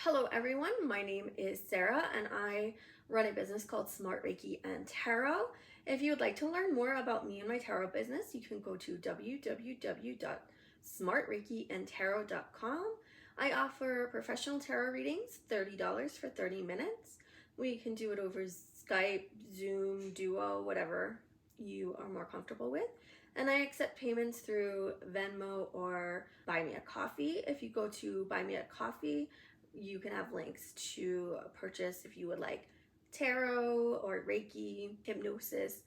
Hello everyone, my name is Sarah and I run a business called Smart Reiki and Tarot. If you would like to learn more about me and my tarot business, you can go to www.smartreikiandtarot.com. I offer professional tarot readings, $30 for 30 minutes. We can do it over Skype, Zoom, Duo, whatever you are more comfortable with. And I accept payments through Venmo or Buy Me a Coffee. If you go to Buy Me a Coffee, you can have links to purchase if you would like tarot or Reiki, hypnosis.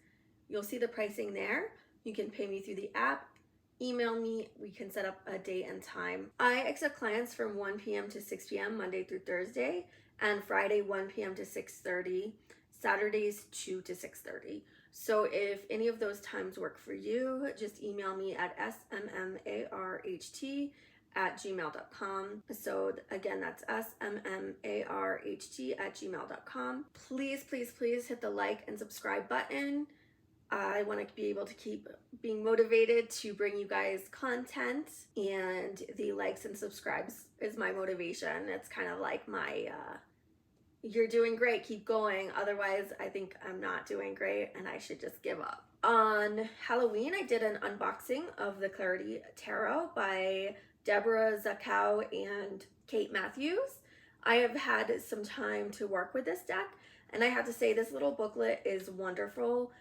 You'll see the pricing there. You can pay me through the app, email me, we can set up a date and time. I accept clients from 1 p.m. to 6 p.m. Monday through Thursday, and Friday 1 p.m. to 6:30, Saturdays 2 to 6:30. So if any of those times work for you, just email me at smmarht@gmail.com. So again, that's smmarht@gmail.com. Please hit the like and subscribe button. I want to be able to keep being motivated to bring you guys content, and the likes and subscribes is my motivation. It's kind of like my you're doing great, keep going, otherwise I think I'm not doing great and I should just give up. On Halloween, I did an unboxing of the Clarity Tarot by Debra Zachau and Kait Matthews. I have had some time to work with this deck, and I have to say this little booklet is wonderful.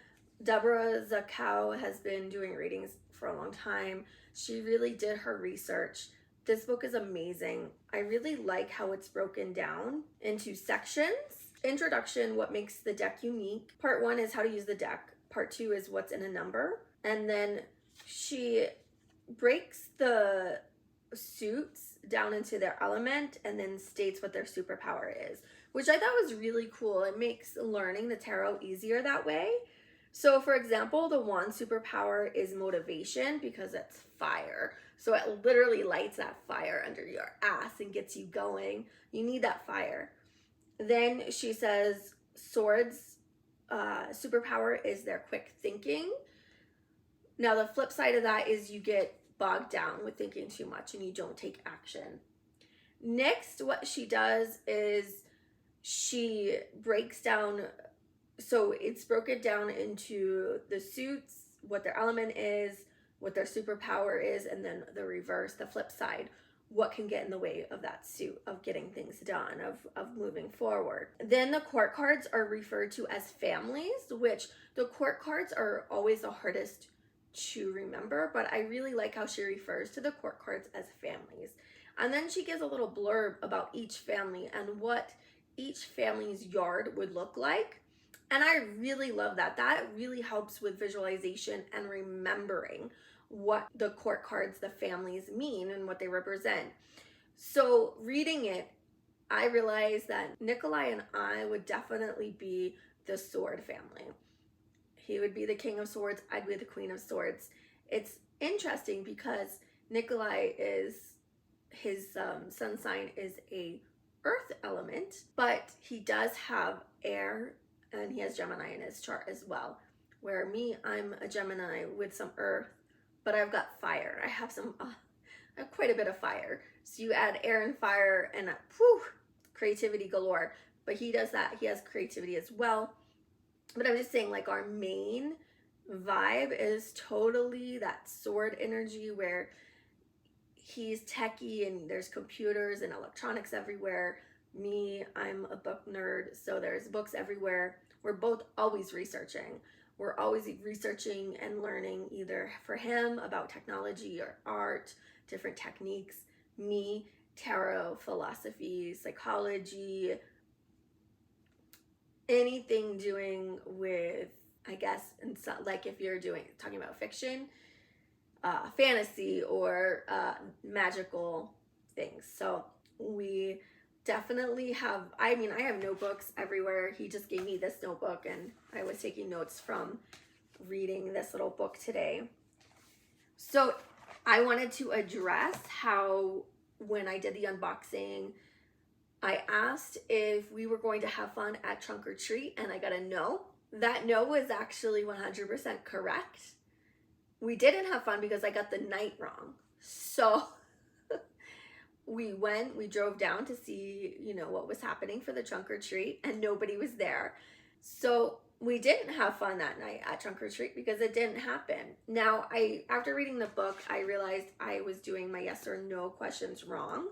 Debra Zachau has been doing readings for a long time. She really did her research. This book is amazing. I really like how it's broken down into sections. Introduction, what makes the deck unique. Part 1 is how to use the deck. Part 2 is what's in a number. And then she breaks the suits down into their element and then states what their superpower is, which I thought was really cool. It makes learning the tarot easier that way. So for example, the wand superpower is motivation because it's fire. So it literally lights that fire under your ass and gets you going. You need that fire. Then she says swords superpower is their quick thinking. Now the flip side of that is you get bogged down with thinking too much and you don't take action. Next, what she does is she breaks down, so it's broken down into the suits, what their element is, what their superpower is, and then the reverse, the flip side, what can get in the way of that suit, of getting things done, of moving forward. Then the court cards are referred to as families, which the court cards are always the hardest to remember, but I really like how she refers to the court cards as families. And then she gives a little blurb about each family and what each family's yard would look like. And I really love that. That really helps with visualization and remembering what the court cards, the families mean and what they represent. So reading it, I realized that Nikolai and I would definitely be the sword family. He would be the king of swords, I'd be the queen of swords. It's interesting because Nikolai is, his sun sign is a earth element, but he does have air and he has Gemini in his chart as well. Where me, I'm a Gemini with some earth, but I've got fire. I have quite a bit of fire. So you add air and fire and creativity galore. But he does that. He has creativity as well. But I'm just saying, like, our main vibe is totally that sword energy where he's techie and there's computers and electronics everywhere. Me, I'm a book nerd, so there's books everywhere. We're both always researching. We're always researching and learning, either for him about technology or art, different techniques. Me, tarot, philosophy, psychology, anything doing with, I guess, and so, like if you're talking about fiction, fantasy or magical things. So we definitely have, I have notebooks everywhere. He just gave me this notebook and I was taking notes from reading this little book today. So I wanted to address how when I did the unboxing, I asked if we were going to have fun at trunk or treat and I got a no. That no was actually 100% correct. We didn't have fun because I got the night wrong. So we drove down to see, you know, what was happening for the trunk or treat, and nobody was there. So we didn't have fun that night at trunk or treat because it didn't happen. Now, after reading the book, I realized I was doing my yes or no questions wrong.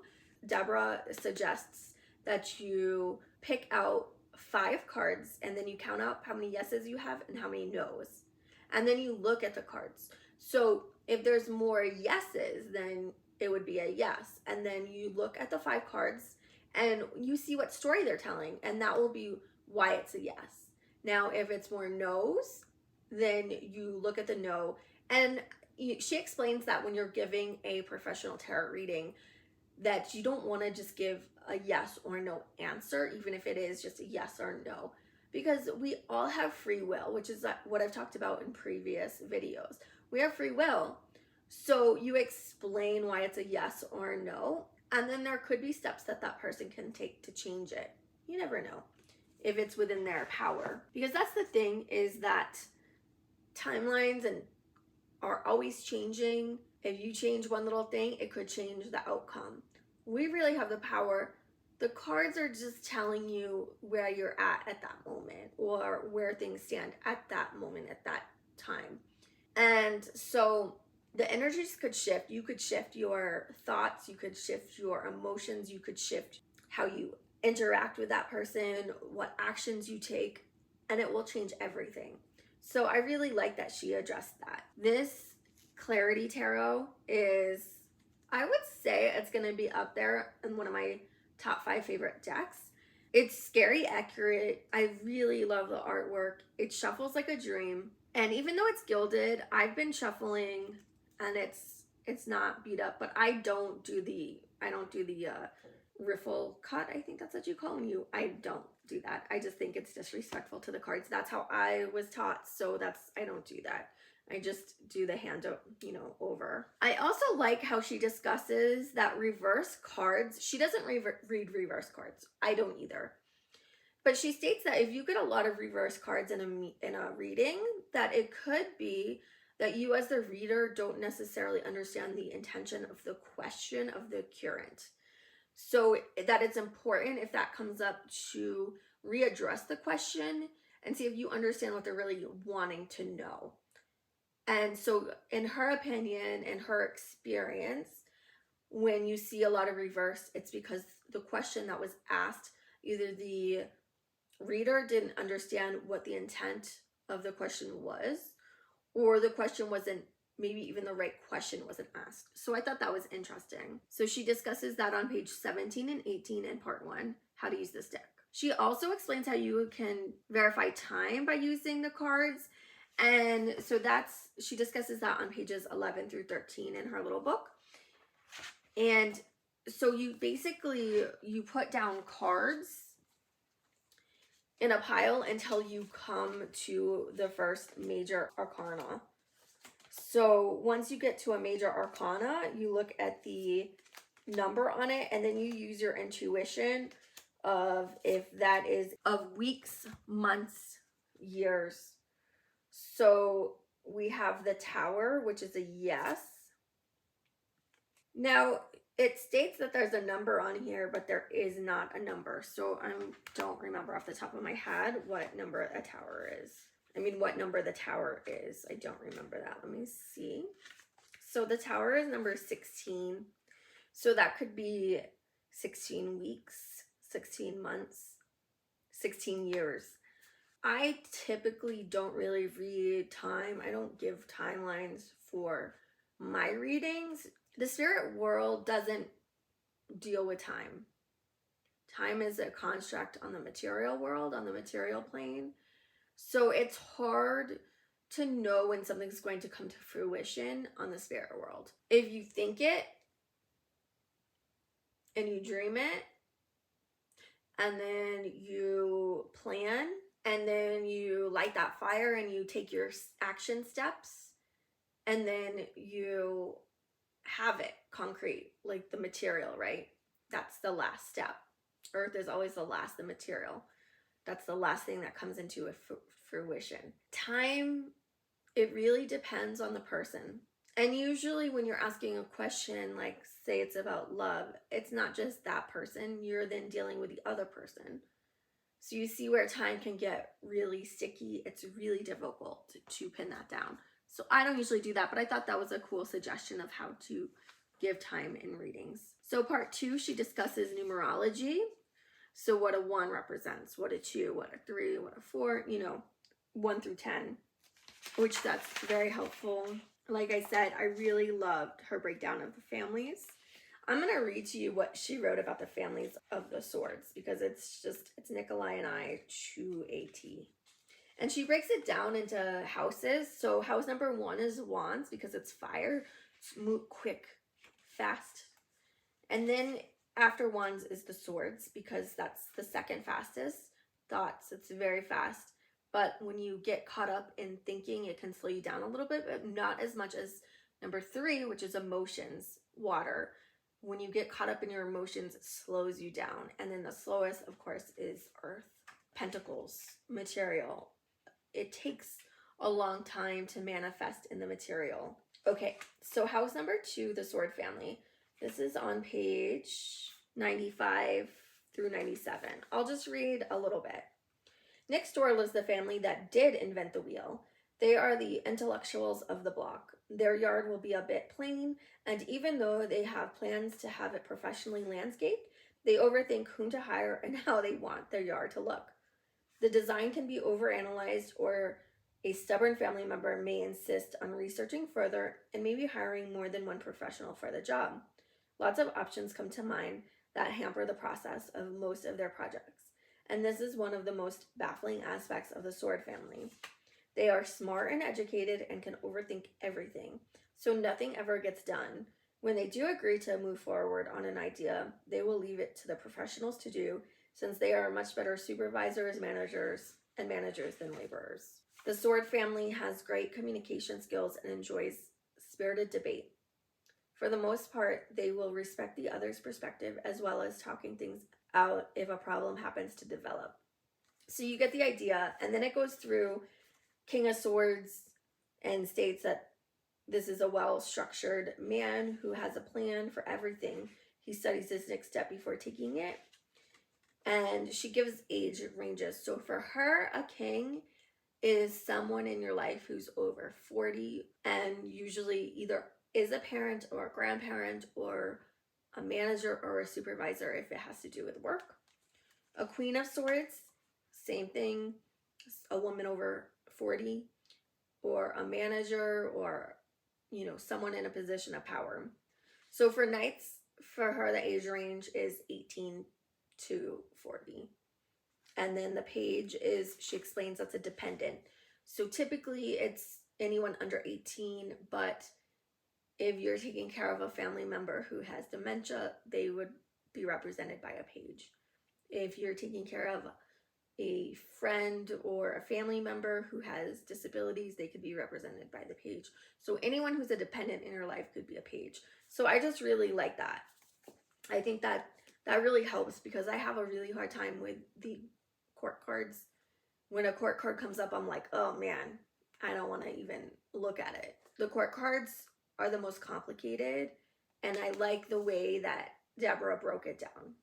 Debra suggests that you pick out 5 cards and then you count out how many yeses you have and how many nos. And then you look at the cards. So if there's more yeses, then it would be a yes. And then you look at the 5 cards and you see what story they're telling, and that will be why it's a yes. Now, if it's more no's, then you look at the no. And she explains that when you're giving a professional tarot reading, that you don't want to just give a yes or no answer, even if it is just a yes or no, because we all have free will, which is what I've talked about in previous videos. We have free will. So you explain why it's a yes or a no, and then there could be steps that that person can take to change it. You never know if it's within their power, because that's the thing, is that timelines are always changing. If you change one little thing, it could change the outcome. We really have the power. The cards are just telling you where you're at that moment, or where things stand at that moment, at that time. And so the energies could shift. You could shift your thoughts, you could shift your emotions, you could shift how you interact with that person, what actions you take, and it will change everything. So I really like that she addressed that. This Clarity Tarot is, I would say it's going to be up there in one of my top 5 favorite decks. It's scary accurate. I really love the artwork. It shuffles like a dream. And even though it's gilded, I've been shuffling and it's not beat up, but I don't do the riffle cut. I think that's what you call them. I don't do that. I just think it's disrespectful to the cards. That's how I was taught. So I don't do that. I just do the hand, over. I also like how she discusses that reverse cards. She doesn't read reverse cards. I don't either. But she states that if you get a lot of reverse cards in a reading, that it could be that you as the reader don't necessarily understand the intention of the question of the current. So that it's important, if that comes up, to readdress the question and see if you understand what they're really wanting to know. And so in her opinion, in her experience, when you see a lot of reverse, it's because the question that was asked, either the reader didn't understand what the intent of the question was, or the question wasn't, maybe even the right question wasn't asked. So I thought that was interesting. So she discusses that on page 17 and 18 in part 1, how to use this deck. She also explains how you can verify time by using the cards. And so she discusses that on pages 11 through 13 in her little book. And so you put down cards in a pile until you come to the first major arcana. So once you get to a major arcana, you look at the number on it, and then you use your intuition of if that is of weeks, months, years. So we have the Tower, which is a yes. Now, it states that there's a number on here, but there is not a number. So I don't remember off the top of my head what number a tower is. What number the Tower is. I don't remember that. Let me see. So the Tower is number 16. So that could be 16 weeks, 16 months, 16 years. I typically don't really read time. I don't give timelines for my readings. The spirit world doesn't deal with time. Time is a construct on the material world, on the material plane. So it's hard to know when something's going to come to fruition on the spirit world. If you think it and you dream it, and then you plan, and then you light that fire and you take your action steps, and then you have it concrete, like the material, right? That's the last step. Earth is always the material. That's the last thing that comes into fruition. Time, it really depends on the person And usually when you're asking a question, like say it's about love, it's not just that person, you're then dealing with the other person. So you see where time can get really sticky. It's really difficult to pin that down. So I don't usually do that, but I thought that was a cool suggestion of how to give time in readings. So part 2, she discusses numerology. So what a 1 represents, what a 2, what a 3, what a 4, 1 through 10, which that's very helpful. Like I said, I really loved her breakdown of the families. I'm going to read to you what she wrote about the families of the swords, because it's Nikolai and I to a T. And she breaks it down into houses. So house number 1 is wands, because it's fire. It's move quick, fast. And then after wands is the swords, because that's the second fastest. Thoughts, it's very fast. But when you get caught up in thinking, it can slow you down a little bit, but not as much as number 3, which is emotions, water. When you get caught up in your emotions, it slows you down. And then the slowest, of course, is earth. Pentacles, material. It takes a long time to manifest in the material. Okay, so house number 2, the sword family. This is on page 95 through 97. I'll just read a little bit. Next door lives the family that did invent the wheel. They are the intellectuals of the block. Their yard will be a bit plain, and even though they have plans to have it professionally landscaped, they overthink whom to hire and how they want their yard to look. The design can be overanalyzed, or a stubborn family member may insist on researching further and maybe hiring more than one professional for the job. Lots of options come to mind that hamper the process of most of their projects, and this is one of the most baffling aspects of the sword family. They are smart and educated and can overthink everything, so nothing ever gets done. When they do agree to move forward on an idea, they will leave it to the professionals to do, since they are much better supervisors, managers than laborers. The sword family has great communication skills and enjoys spirited debate. For the most part, they will respect the other's perspective as well as talking things out if a problem happens to develop. So you get the idea, and then it goes through King of Swords and states that this is a well-structured man who has a plan for everything. He studies his next step before taking it. And she gives age ranges. So for her, a king is someone in your life who's over 40 and usually either is a parent or a grandparent or a manager or a supervisor if it has to do with work. A Queen of Swords, same thing, a woman over 40 or a manager or, someone in a position of power. So for knights, for her, the age range is 18 to 40. And then the page she explains that's a dependent. So typically it's anyone under 18, but if you're taking care of a family member who has dementia, they would be represented by a page. If you're taking care of a friend or a family member who has disabilities, they could be represented by the page. So anyone who's a dependent in your life could be a page. So I just really like that. I think that really helps, because I have a really hard time with the court cards. When a court card comes up, I'm like, oh man, I don't want to even look at it. The court cards are the most complicated, and I like the way that Debra broke it down.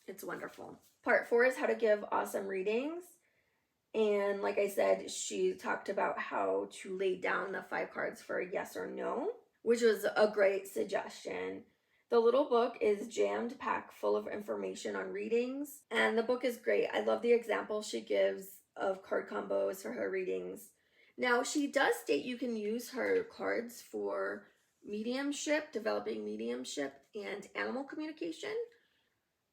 It's wonderful. Part 4 is how to give awesome readings. And like I said, she talked about how to lay down the 5 cards for a yes or no, which was a great suggestion. The little book is jammed packed full of information on readings, and the book is great. I love the example she gives of card combos for her readings. Now, she does state you can use her cards for mediumship, developing mediumship, and animal communication,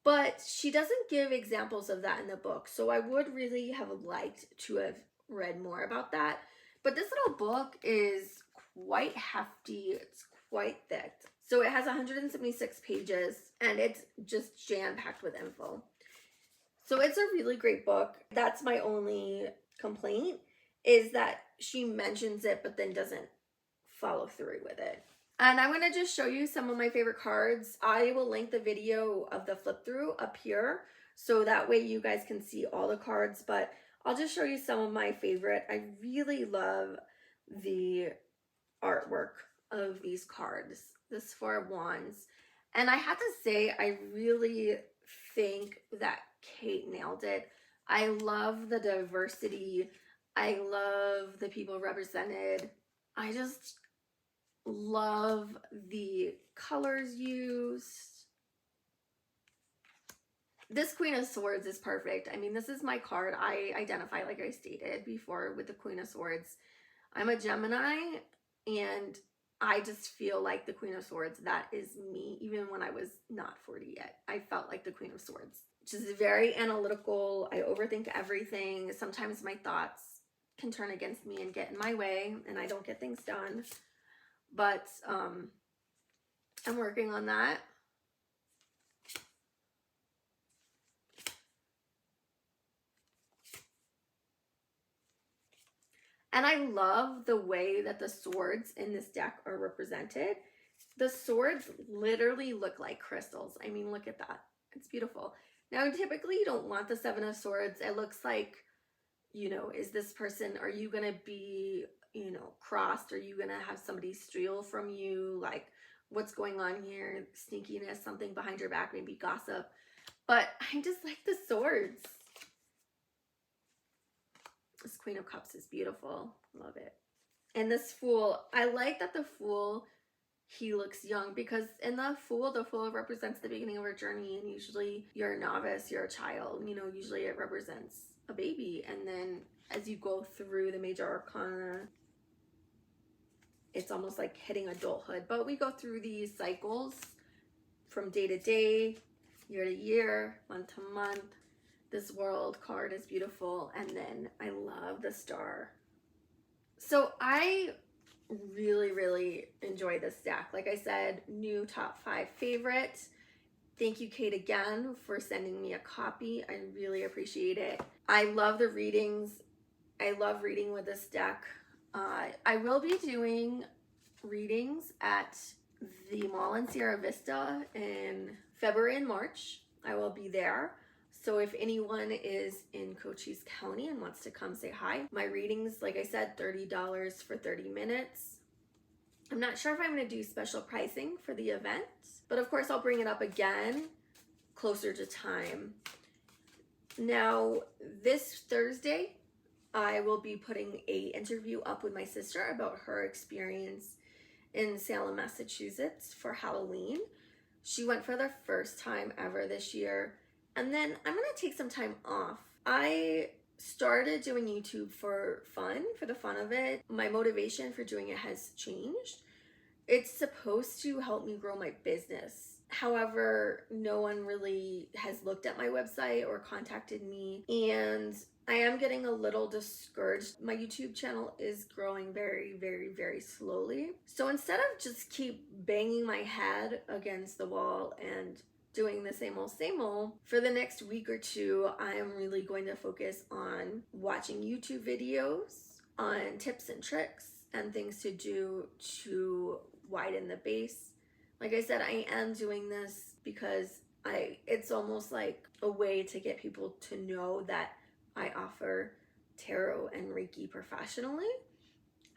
but she doesn't give examples of that in the book. So I would really have liked to have read more about that. But this little book is quite hefty. It's quite thick. So it has 176 pages, and it's just jam-packed with info. So it's a really great book. That's my only complaint, is that she mentions it but then doesn't follow through with it. And I'm going to just show you some of my favorite cards. I will link the video of the flip through up here, so that way you guys can see all the cards, but I'll just show you some of my favorite. I really love the artwork of these cards, this Four of Wands. And I have to say, I really think that Kait nailed it. I love the diversity. I love the people represented. I just love the colors used. This Queen of Swords is perfect. I mean, this is my card. I identify, like I stated before, with the Queen of Swords. I'm a Gemini, and I just feel like the Queen of Swords. That is me. Even when I was not 40 yet, I felt like the Queen of Swords. Just very analytical. I overthink everything. Sometimes my thoughts can turn against me and get in my way, and I don't get things done. But I'm working on that. And I love the way that the swords in this deck are represented. The swords literally look like crystals. I mean, look at that. It's beautiful. Now, typically you don't want the Seven of Swords. It looks like, you know, is this person, are you going to be, you know, crossed? Are you going to have somebody steal from you? Like, what's going on here? Sneakiness, something behind your back, maybe gossip. But I just like the swords. This Queen of Cups is beautiful. Love it. And this Fool, I like that the Fool, he looks young, because in the Fool represents the beginning of our journey, and usually you're a novice, you're a child, you know, usually it represents a baby. And then as you go through the major arcana, it's almost like hitting adulthood. But we go through these cycles from day to day, year to year, month to month. This World card is beautiful. And then I love the Star. So I really, really enjoy this deck. Like I said, new top 5 favorite. Thank you, Kait, again for sending me a copy. I really appreciate it. I love the readings. I love reading with this deck. I will be doing readings at the mall in Sierra Vista in February and March. I will be there. So if anyone is in Cochise County and wants to come say hi, my readings, like I said, $30 for 30 minutes. I'm not sure if I'm going to do special pricing for the event, but of course I'll bring it up again closer to time. Now, this Thursday, I will be putting an interview up with my sister about her experience in Salem, Massachusetts for Halloween. She went for the first time ever this year. And then I'm going to take some time off. I started doing YouTube for fun, for the fun of it. My motivation for doing it has changed. It's supposed to help me grow my business. However, no one really has looked at my website or contacted me, and I am getting a little discouraged. My YouTube channel is growing very, very, very slowly. So instead of just keep banging my head against the wall and doing the same old, for the next week or two, I am really going to focus on watching YouTube videos on tips and tricks and things to do to widen the base. Like I said, I am doing this because it's almost like a way to get people to know that I offer tarot and Reiki professionally,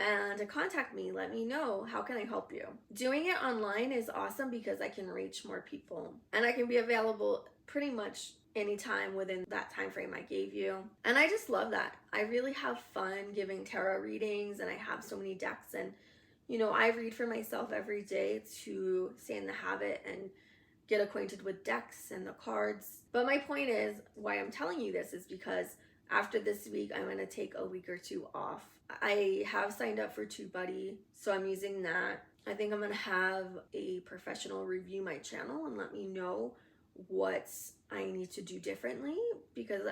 and to contact me, let me know, how can I help you? Doing it online is awesome because I can reach more people, and I can be available pretty much anytime within that time frame I gave you. And I just love that. I really have fun giving tarot readings, and I have so many decks, and you know, I read for myself every day to stay in the habit and get acquainted with decks and the cards. But my point is, why I'm telling you this is because after this week, I'm going to take a week or two off. I have signed up for TubeBuddy, so I'm using that. I think I'm going to have a professional review my channel and let me know what I need to do differently, because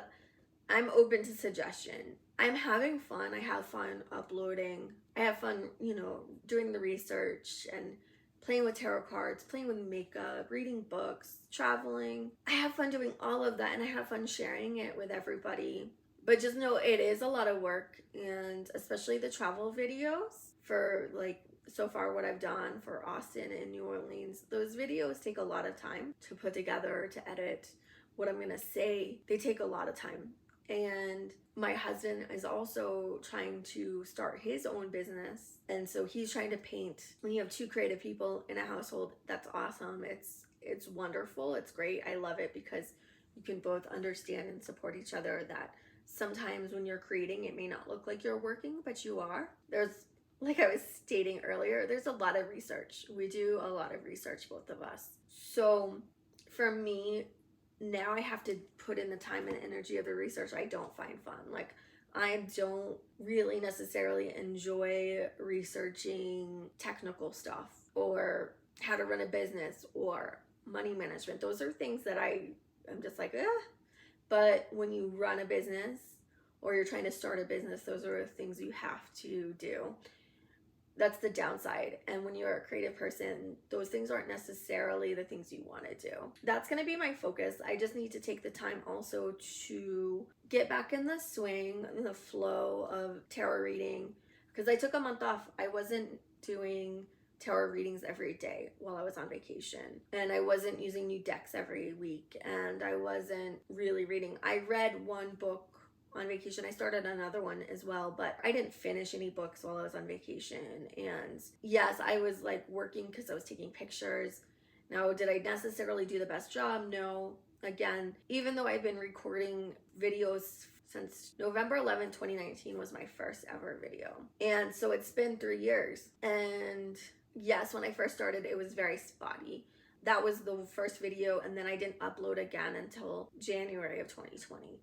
I'm open to suggestion. I'm having fun. I have fun uploading. I have fun, you know, doing the research and playing with tarot cards, playing with makeup, reading books, traveling. I have fun doing all of that, and I have fun sharing it with everybody. But just know it is a lot of work, and especially the travel videos for, like, so far what I've done for Austin and New Orleans, those videos take a lot of time to put together, to edit, what I'm gonna say. They take a lot of time. And my husband is also trying to start his own business. And so he's trying to paint. When you have two creative people in a household, that's awesome. It's wonderful. It's great. I love it because you can both understand and support each other, that sometimes when you're creating, it may not look like you're working, but you are. There's, like I was stating earlier, there's a lot of research. We do a lot of research, both of us. So for me, now I have to put in the time and energy of the research I don't find fun. Like, I don't really necessarily enjoy researching technical stuff or how to run a business or money management. Those are things that I'm just like, But when you run a business or you're trying to start a business, those are things you have to do. That's the downside. And when you're a creative person, those things aren't necessarily the things you want to do. That's going to be my focus. I just need to take the time also to get back in the swing, in the flow of tarot reading, because I took a month off. I wasn't doing tarot readings every day while I was on vacation, and I wasn't using new decks every week, and I wasn't really reading. I read one book on vacation. I started another one as well, but I didn't finish any books while I was on vacation. And yes, I was like working because I was taking pictures. Now, did I necessarily do the best job? No. Again, even though I've been recording videos since November 11, 2019 was my first ever video. And so it's been 3 years. And yes, when I first started, it was very spotty. That was the first video, and then I didn't upload again until January of 2020.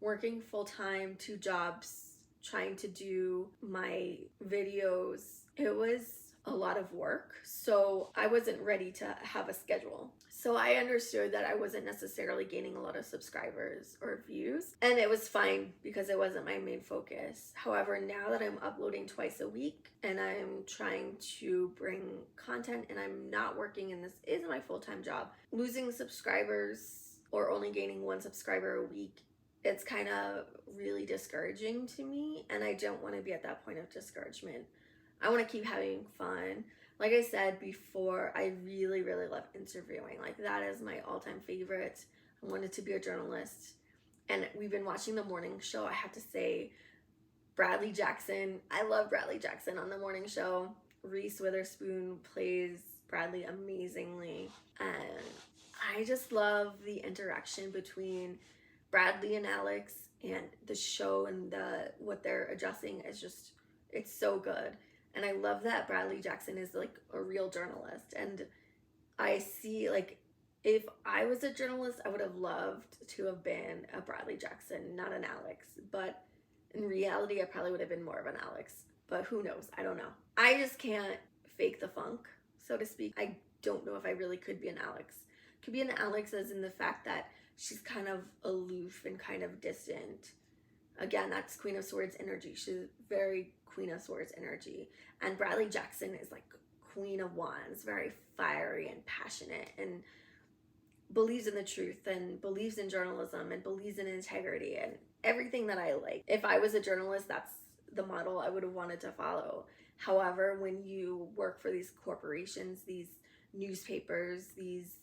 Working full-time, 2 jobs, trying to do my videos. It was a lot of work. So I wasn't ready to have a schedule. So I understood that I wasn't necessarily gaining a lot of subscribers or views. And it was fine because it wasn't my main focus. However, now that I'm uploading twice a week and I'm trying to bring content and I'm not working, and this is my full-time job, losing subscribers or only gaining 1 subscriber a week, it's kind of really discouraging to me, and I don't want to be at that point of discouragement. I want to keep having fun. Like I said before, I really, really love interviewing. Like, that is my all-time favorite. I wanted to be a journalist, and we've been watching the morning show. I have to say, Bradley Jackson. I love Bradley Jackson on the morning show. Reese Witherspoon plays Bradley amazingly, and I just love the interaction between Bradley and Alex, and the show and what they're adjusting is just, it's so good. And I love that Bradley Jackson is like a real journalist. And I see, like, if I was a journalist, I would have loved to have been a Bradley Jackson, not an Alex. But in reality, I probably would have been more of an Alex. But who knows? I don't know. I just can't fake the funk, so to speak. I don't know if I really could be an Alex. Could be an Alex as in the fact that she's kind of aloof and kind of distant. Again, that's Queen of Swords energy. She's very Queen of Swords energy. And Bradley Jackson is like Queen of Wands, very fiery and passionate, and believes in the truth and believes in journalism and believes in integrity and everything that I like. If I was a journalist, that's the model I would have wanted to follow. However, when you work for these corporations, these newspapers, these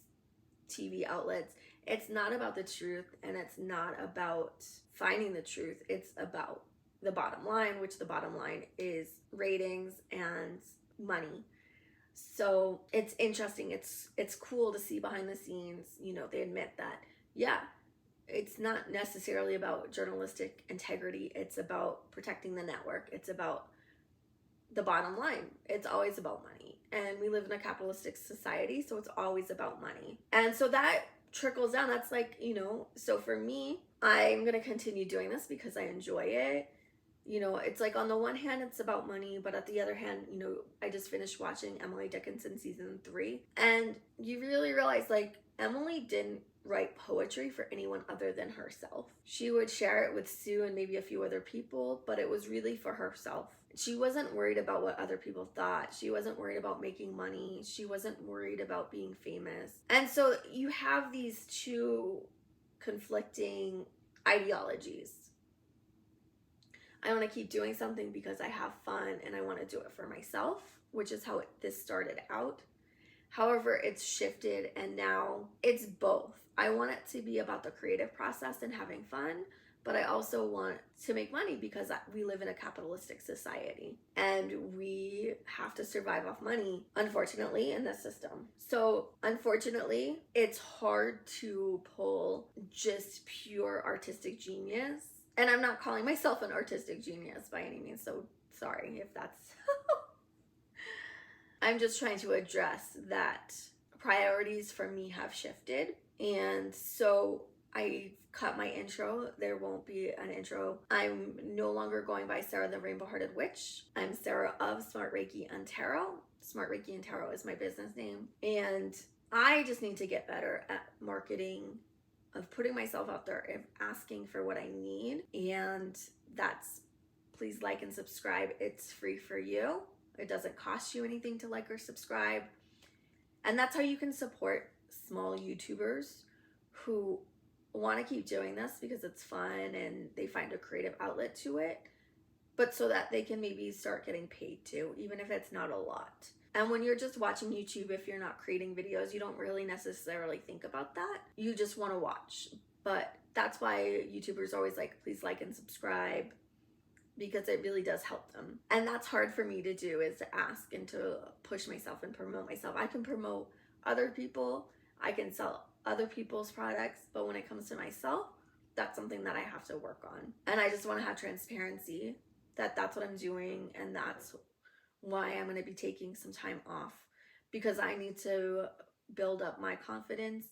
TV outlets, it's not about the truth, and it's not about finding the truth. It's about the bottom line, which the bottom line is ratings and money. So it's interesting. It's cool to see behind the scenes. You know, they admit that, yeah, it's not necessarily about journalistic integrity. It's about protecting the network. It's about the bottom line. It's always about money. And we live in a capitalistic society, so it's always about money. And so that trickles down. That's like, you know, so for me, I'm going to continue doing this because I enjoy it. You know, it's like on the one hand, it's about money, but at the other hand, you know, I just finished watching Emily Dickinson season 3, and you really realize, like, Emily didn't write poetry for anyone other than herself. She would share it with Sue and maybe a few other people, but it was really for herself. She wasn't worried about what other people thought. She wasn't worried about making money. She wasn't worried about being famous. And so you have these two conflicting ideologies. I want to keep doing something because I have fun and I want to do it for myself, which is how this started out. However, it's shifted and now it's both. I want it to be about the creative process and having fun, but I also want to make money because we live in a capitalistic society and we have to survive off money, unfortunately, in this system. So unfortunately, it's hard to pull just pure artistic genius. And I'm not calling myself an artistic genius by any means, so sorry if that's... I'm just trying to address that priorities for me have shifted. And so I cut my intro. There won't be an intro. I'm no longer going by Sarah the Rainbow Hearted Witch. I'm Sarah of Smart Reiki and Tarot. Smart Reiki and Tarot is my business name. And I just need to get better at marketing, of putting myself out there and asking for what I need. And that's, please like and subscribe. It's free for you. It doesn't cost you anything to like or subscribe. And that's how you can support small YouTubers who want to keep doing this because it's fun and they find a creative outlet to it, but so that they can maybe start getting paid too, even if it's not a lot. And when you're just watching YouTube, if you're not creating videos, you don't really necessarily think about that. You just want to watch. But that's why YouTubers are always like, please like and subscribe, because it really does help them. And that's hard for me to do, is to ask and to push myself and promote myself. I can promote other people, I can sell other people's products, but when it comes to myself, that's something that I have to work on. And I just want to have transparency that that's what I'm doing, and that's why I'm going to be taking some time off, because I need to build up my confidence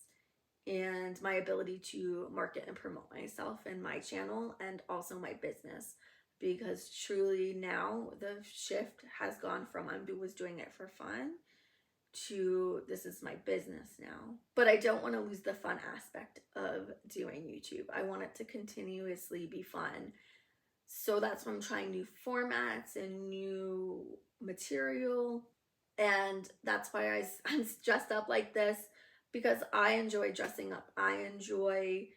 and my ability to market and promote myself and my channel and also my business. Because truly now the shift has gone from I was doing it for fun to this is my business now. But I don't want to lose the fun aspect of doing YouTube. I want it to continuously be fun. So that's why I'm trying new formats and new material. And that's why I'm dressed up like this, because I enjoy dressing up. I enjoy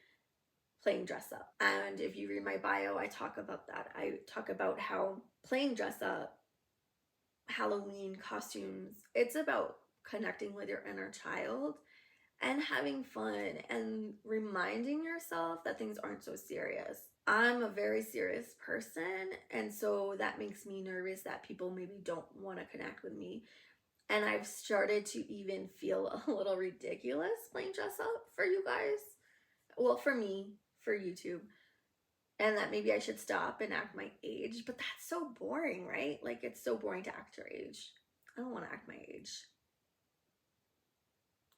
playing dress up. And if you read my bio, I talk about that. I talk about how playing dress up, Halloween costumes, it's about connecting with your inner child and having fun and reminding yourself that things aren't so serious. I'm a very serious person, and so that makes me nervous that people maybe don't want to connect with me. And I've started to even feel a little ridiculous playing dress up for you guys. Well, for me, for YouTube, and that maybe I should stop and act my age, but that's so boring, right? Like, it's so boring to act your age. I don't want to act my age.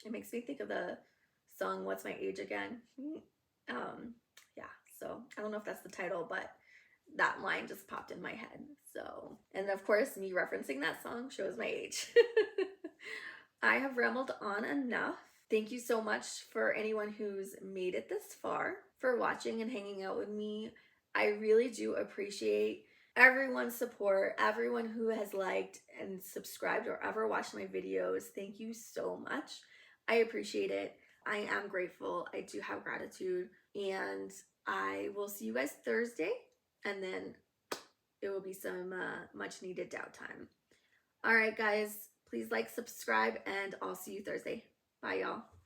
It makes me think of the song What's My Age Again? Yeah, so I don't know if that's the title, but that line just popped in my head. So, and of course, me referencing that song shows my age. I have rambled on enough. Thank you so much for anyone who's made it this far, for watching and hanging out with me. I really do appreciate everyone's support, everyone who has liked and subscribed or ever watched my videos. Thank you so much. I appreciate it. I am grateful. I do have gratitude, and I will see you guys Thursday, and then it will be some much needed downtime. All right, guys, please like, subscribe, and I'll see you Thursday. Bye, y'all.